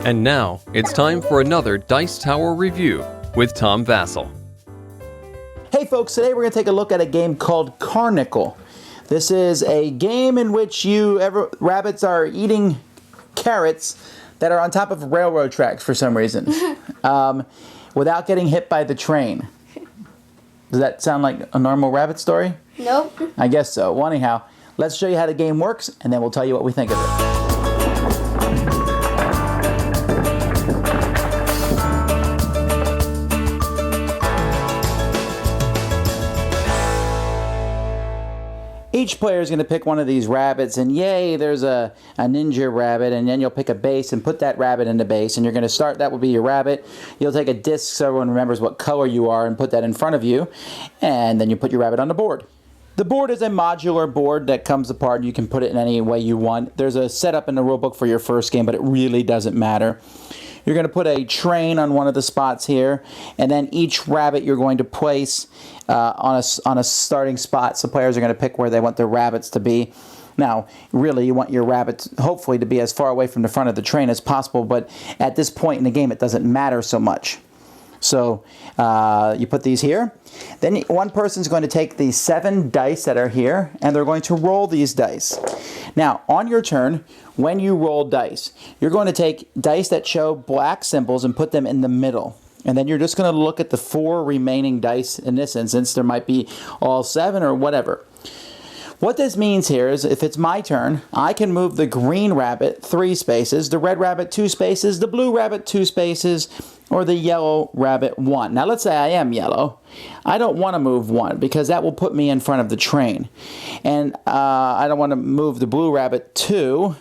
And now, it's time for another Dice Tower review with Tom Vasel. Hey folks, today we're going to take a look at a game called Karnickel. This is a game in which rabbits are eating carrots that are on top of railroad tracks for some reason, without getting hit by the train. Does that sound like a normal rabbit story? Nope. I guess so. Well, anyhow, let's show you how the game works, and then we'll tell you what we think of it. Each player is going to pick one of these rabbits, and yay, there's a ninja rabbit, and then you'll pick a base and put that rabbit in the base, and you're going to start, that will be your rabbit. You'll take a disc so everyone remembers what color you are and put that in front of you, and then you put your rabbit on the board. The board is a modular board that comes apart. You can put it in any way you want. There's a setup in the rulebook for your first game, but it really doesn't matter. You're going to put a train on one of the spots here, and then each rabbit you're going to place on a starting spot. So players are going to pick where they want their rabbits to be. Now, really, you want your rabbits hopefully to be as far away from the front of the train as possible, but at this point in the game, it doesn't matter so much. So you put these here. Then one person's going to take the 7 dice that are here, and they're going to roll these dice. Now, on your turn, when you roll dice, you're going to take dice that show black symbols and put them in the middle. And then you're just going to look at the 4 remaining dice. In this instance, there might be all 7 or whatever. What this means here is if it's my turn, I can move the green rabbit 3 spaces, the red rabbit 2 spaces, the blue rabbit 2 spaces, or the yellow rabbit 1. Now let's say I am yellow. I don't want to move 1 because that will put me in front of the train. And I don't want to move the blue rabbit 2,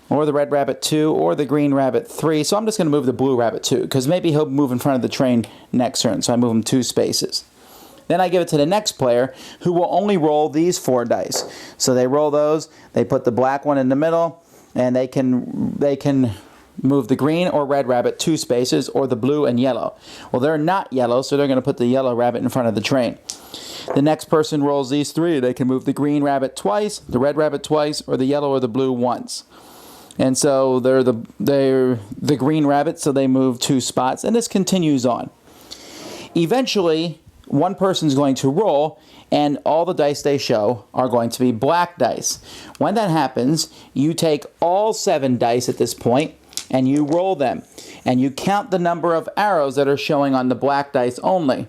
or the red rabbit 2, or the green rabbit 3. So I'm just going to move the blue rabbit 2 because maybe he'll move in front of the train next turn. So I move him 2 spaces. Then I give it to the next player who will only roll these 4 dice. So they roll those, they put the black one in the middle, and they can move the green or red rabbit 2 spaces, or the blue and yellow. Well, they're not yellow, so they're going to put the yellow rabbit in front of the train. The next person rolls these 3. They can move the green rabbit twice, the red rabbit twice, or the yellow or the blue once. And so they're the green rabbit, so they move 2 spots, and this continues on. Eventually, one person's going to roll, and all the dice they show are going to be black dice. When that happens, you take all 7 dice at this point, and you roll them. And you count the number of arrows that are showing on the black dice only.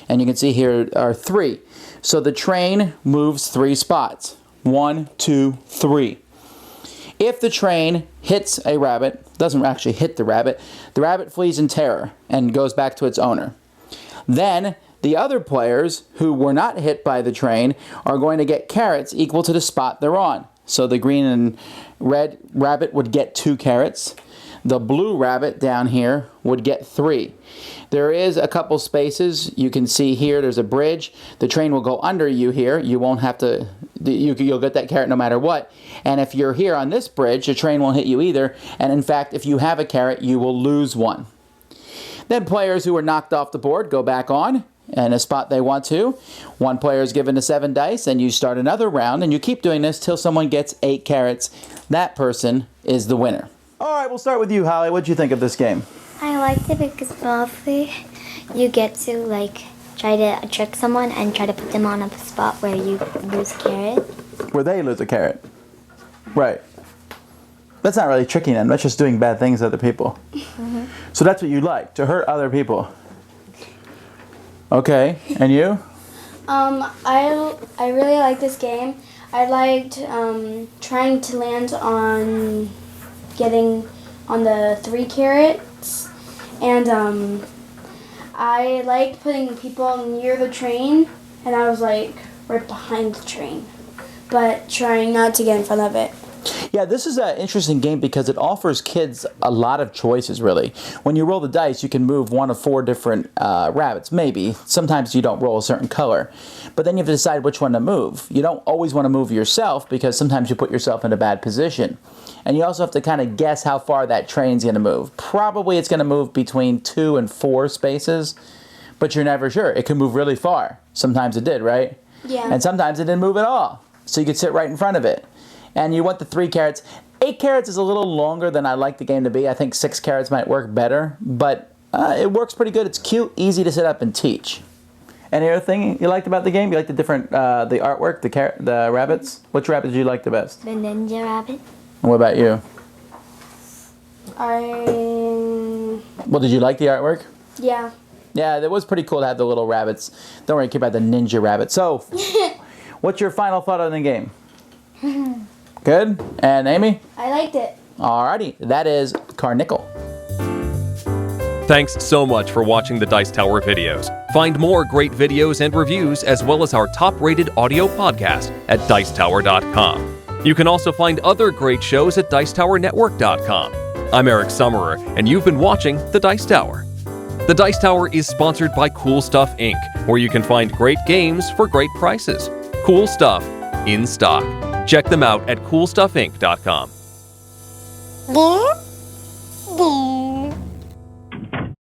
And you can see here are 3. So the train moves 3 spots. 1, 2, 3. If the train hits a rabbit, doesn't actually hit the rabbit flees in terror and goes back to its owner. Then the other players who were not hit by the train are going to get carrots equal to the spot they're on. So the green and red rabbit would get 2 carrots. The blue rabbit down here would get 3. There is a couple spaces. You can see here there's a bridge. The train will go under you here. You won't have to, you'll get that carrot no matter what. And if you're here on this bridge, the train won't hit you either. And in fact, if you have a carrot, you will lose 1. Then players who are knocked off the board go back on in a spot they want to. One player is given the 7 dice, and you start another round, and you keep doing this till someone gets 8 carrots. That person is the winner. All right, we'll start with you, Holly. What did you think of this game? I liked it because probably you get to try to trick someone and try to put them on a spot where you lose a carrot. Where they lose a carrot. Right. That's not really tricking them. That's just doing bad things to other people. Mm-hmm. So that's what you like, to hurt other people. Okay, and you? I really like this game. I liked trying to land on getting on the 3 carrots, and I liked putting people near the train, and I was right behind the train, but trying not to get in front of it. Yeah, this is an interesting game because it offers kids a lot of choices, really. When you roll the dice, you can move 1 of 4 different rabbits, maybe. Sometimes you don't roll a certain color. But then you have to decide which one to move. You don't always want to move yourself because sometimes you put yourself in a bad position. And you also have to kind of guess how far that train's going to move. Probably it's going to move between 2 and 4 spaces, but you're never sure. It can move really far. Sometimes it did, right? Yeah. And sometimes it didn't move at all. So you could sit right in front of it. And you want the 3 carrots. 8 carats is a little longer than I like the game to be. I think 6 carats might work better, but it works pretty good. It's cute, easy to set up and teach. Any other thing you liked about the game? You liked the different, the artwork, the rabbits? Which rabbit did you like the best? The ninja rabbit. And what about you? Well, did you like the artwork? Yeah. Yeah, it was pretty cool to have the little rabbits. Don't worry, keep about the ninja rabbit. So, what's your final thought on the game? Good? And Amy? I liked it. Alrighty, that is Karnickel. Thanks so much for watching the Dice Tower videos. Find more great videos and reviews as well as our top-rated audio podcast at Dicetower.com. You can also find other great shows at Dicetowernetwork.com. I'm Eric Summerer, and you've been watching The Dice Tower. The Dice Tower is sponsored by Cool Stuff Inc., where you can find great games for great prices. Cool stuff in stock. Check them out at CoolStuffInc.com.